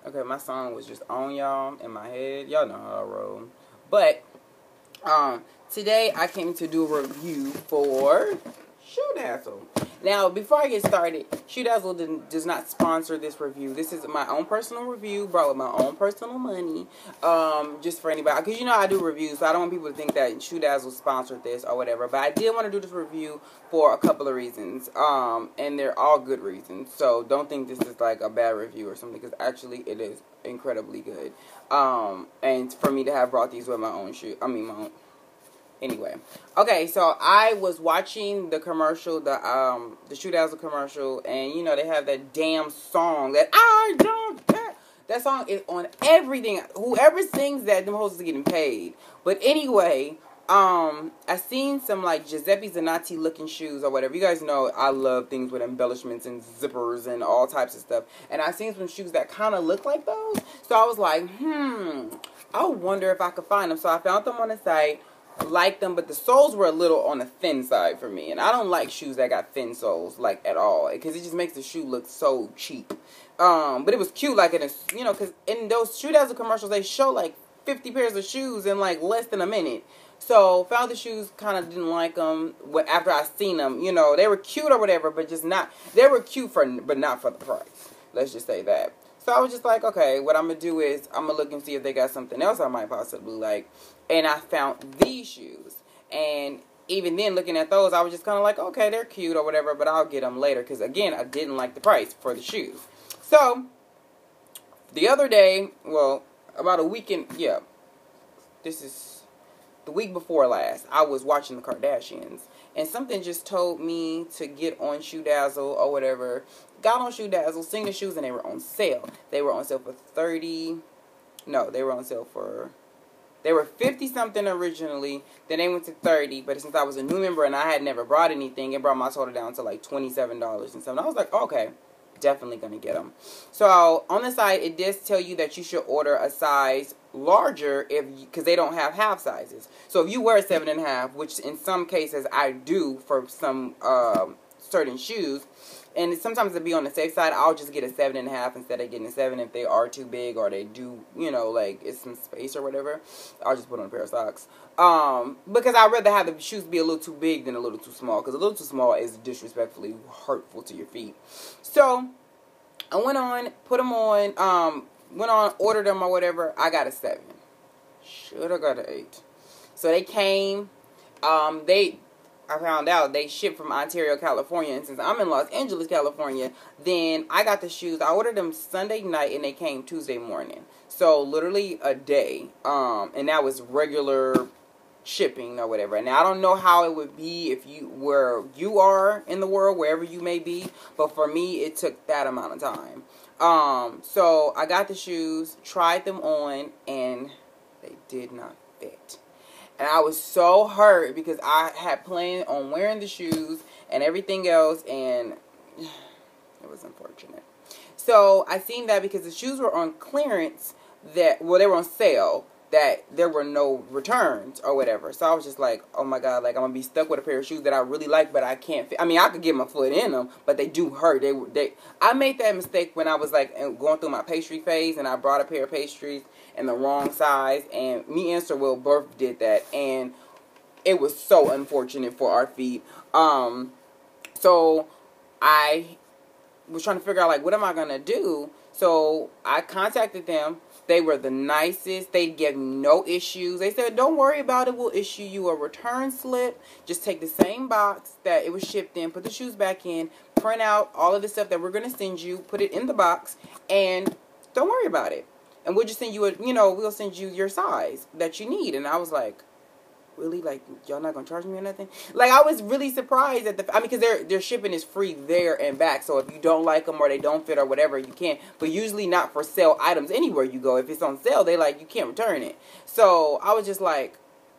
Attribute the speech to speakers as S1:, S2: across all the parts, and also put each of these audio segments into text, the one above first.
S1: Okay, my song was just on, y'all, in my head. Y'all know how I roll. But, today I came to do a review for Shoedazzle. Now, before I get started, Shoedazzle does not sponsor this review. This is my own personal review, brought with my own personal money, just for anybody. Because, you know, I do reviews, so I don't want people to think that Shoedazzle sponsored this or whatever. But I did want to do this review for a couple of reasons, and they're all good reasons. So don't think this is like a bad review or something, because actually it is incredibly good. And for me to have brought these with my own Anyway, okay, so I was watching the commercial, the Shoedazzle commercial, and you know they have that damn song that I don't care. That song is on everything. Whoever sings that, them hoes is getting paid. But anyway, I seen some like Giuseppe Zanotti looking shoes or whatever. You guys know I love things with embellishments and zippers and all types of stuff. And I seen some shoes that kind of look like those. So I was like, I wonder if I could find them. So I found them on the site. Like them, but the soles were a little on the thin side for me, and I don't like shoes that got thin soles like at all, because it just makes the shoe look so cheap. But it was cute, like in a, you know, because in those Shoedazzle commercials they show like 50 pairs of shoes in like less than a minute. So found the shoes, kind of didn't like them after I seen them. You know, they were cute or whatever, but just not. They were cute but not for the price. Let's just say that. So I was just like, okay, what I'm going to do is I'm going to look and see if they got something else I might possibly like. And I found these shoes. And even then, looking at those, I was just kind of like, okay, they're cute or whatever, but I'll get them later. Because, again, I didn't like the price for the shoes. So, the other day, well, about a weekend, yeah, this is the week before last, I was watching the Kardashians. And something just told me to get on Shoedazzle or whatever. Got on Shoedazzle, seen the shoes, and they were on sale. They were on sale for they were on sale for, they were 50-something originally. Then they went to 30, but since I was a new member and I had never brought anything, it brought my total down to like $27 and something. I was like, okay, definitely going to get them. So, on the site, it does tell you that you should order a size larger because they don't have half sizes. So, if you wear a 7.5, which in some cases I do for some certain shoes, and sometimes to be on the safe side, I'll just get a 7.5 instead of getting a 7 if they are too big or they do, you know, like it's some space or whatever. I'll just put on a pair of socks. Because I'd rather have the shoes be a little too big than a little too small. Because a little too small is disrespectfully hurtful to your feet. So, I went on, put them on, ordered them or whatever. I got a 7. Should have got an 8. So they came, I found out they ship from Ontario, California, and since I'm in Los Angeles, California, then I got the shoes. I ordered them Sunday night, and they came Tuesday morning. So, literally a day, and that was regular shipping or whatever. And I don't know how it would be where you are in the world, wherever you may be, but for me, it took that amount of time. So, I got the shoes, tried them on, and they did not fit. And I was so hurt because I had planned on wearing the shoes and everything else, and it was unfortunate. So I seen that because the shoes were on clearance, they were on sale, that there were no returns or whatever. So I was just like, oh my God, like I'm going to be stuck with a pair of shoes that I really like, but I can't fit. I mean, I could get my foot in them, but they do hurt. I made that mistake when I was like going through my pastry phase, and I brought a pair of pastries in the wrong size, and me and Sir Will both did that, and it was so unfortunate for our feet. So I was trying to figure out, like, what am I going to do? So I contacted them. They were the nicest. They gave me no issues. They said, don't worry about it. We'll issue you a return slip. Just take the same box that it was shipped in, put the shoes back in, print out all of the stuff that we're going to send you, put it in the box, and don't worry about it. And we'll just send you we'll send you your size that you need. And I was like, really? Like, y'all not going to charge me or nothing? Like, I was really surprised at because their shipping is free there and back. So if you don't like them or they don't fit or whatever, you can. But usually not for sale items anywhere you go. If it's on sale, you can't return it. So I was just like,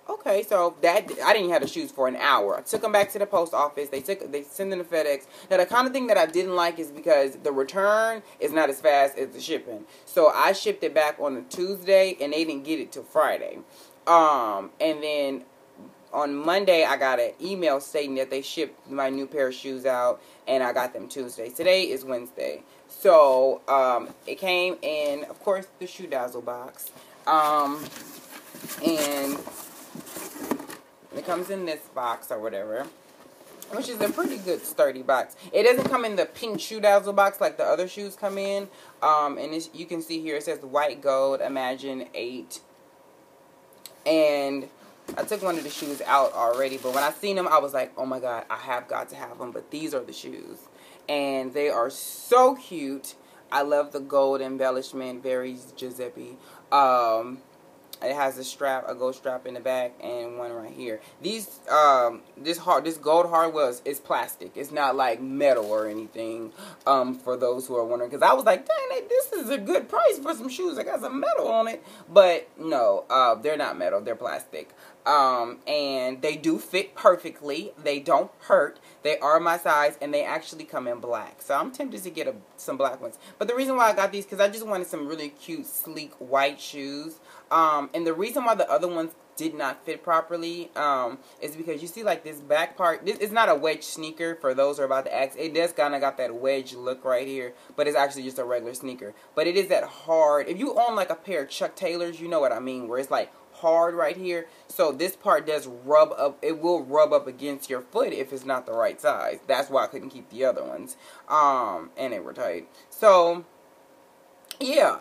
S1: okay. So I didn't have the shoes for an hour. I took them back to the post office. They sent them to FedEx. Now, the kind of thing that I didn't like is because the return is not as fast as the shipping. So I shipped it back on a Tuesday, and they didn't get it till Friday. And then on Monday, I got an email stating that they shipped my new pair of shoes out, and I got them Tuesday. Today is Wednesday. So, it came in, of course, the Shoedazzle box. And it comes in this box or whatever, which is a pretty good sturdy box. It doesn't come in the pink Shoedazzle box like the other shoes come in. And you can see here it says white gold, Imagine 8. And I took one of the shoes out already, but when I seen them, I was like, oh my god, I have got to have them. But these are the shoes, and they are so cute. I love the gold embellishment, very Giuseppe. It has a gold strap in the back and one right here. This gold hardware is plastic. It's not like metal or anything. For those who are wondering, because I was like, dang, this is a good price for some shoes. I got some metal on it, but no, they're not metal. They're plastic. And they do fit perfectly. They don't hurt. They are my size, and they actually come in black. So I'm tempted to get some black ones. But the reason why I got these, because I just wanted some really cute, sleek, white shoes. And the reason why the other ones did not fit properly is because you see like this back part. This is not a wedge sneaker for those who are about to ask. It does kind of got that wedge look right here, but it's actually just a regular sneaker. But it is that hard. If you own like a pair of Chuck Taylors, you know what I mean, where it's like hard right here. So this part does rub up. It will rub up against your foot if it's not the right size. That's why I couldn't keep the other ones. And they were tight. So yeah,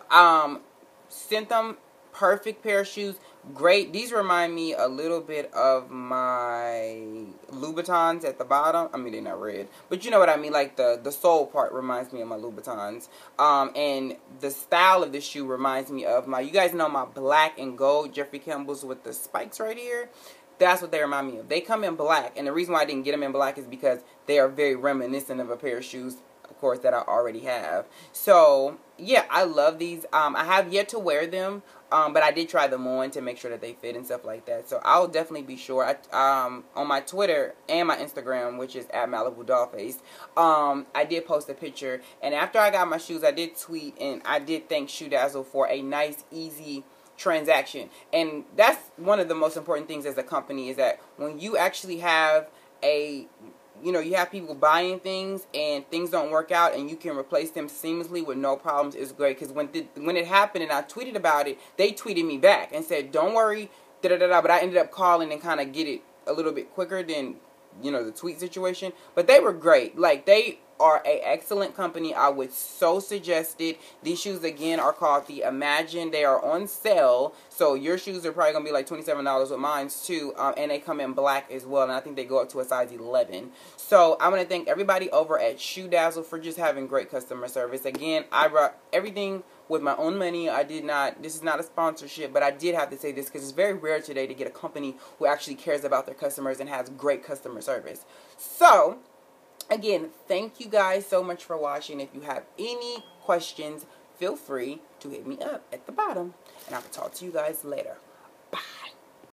S1: sent them. Perfect pair of shoes. Great. These remind me a little bit of my Louboutins at the bottom. I mean, they're not red, but you know what I mean. Like the sole part reminds me of my Louboutins. And the style of this shoe reminds me of you guys know my black and gold Jeffrey Campbell's with the spikes right here. That's what they remind me of. They come in black, and the reason why I didn't get them in black is because they are very reminiscent of a pair of shoes, of course, that I already have. So yeah, I love these. I have yet to wear them. But I did try them on to make sure that they fit and stuff like that. So I'll definitely be sure. On my Twitter and my Instagram, which is at Malibu Dollface, I did post a picture. And after I got my shoes, I did tweet and I did thank Shoedazzle for a nice, easy transaction. And that's one of the most important things as a company, is that when you actually have you have people buying things and things don't work out and you can replace them seamlessly with no problems, is great. Because when it happened and I tweeted about it, they tweeted me back and said, don't worry, da-da-da-da. But I ended up calling and kind of get it a little bit quicker than, the tweet situation. But they were great. Like, they are an excellent company. I would so suggest it. These shoes, again, are called the Imagine. They are on sale. So your shoes are probably going to be like $27 with mine too. And they come in black as well. And I think they go up to a size 11. So I want to thank everybody over at Shoedazzle for just having great customer service. Again, I brought everything with my own money. This is not a sponsorship, but I did have to say this because it's very rare today to get a company who actually cares about their customers and has great customer service. So again, thank you guys so much for watching. If you have any questions, feel free to hit me up at the bottom. And I will talk to you guys later.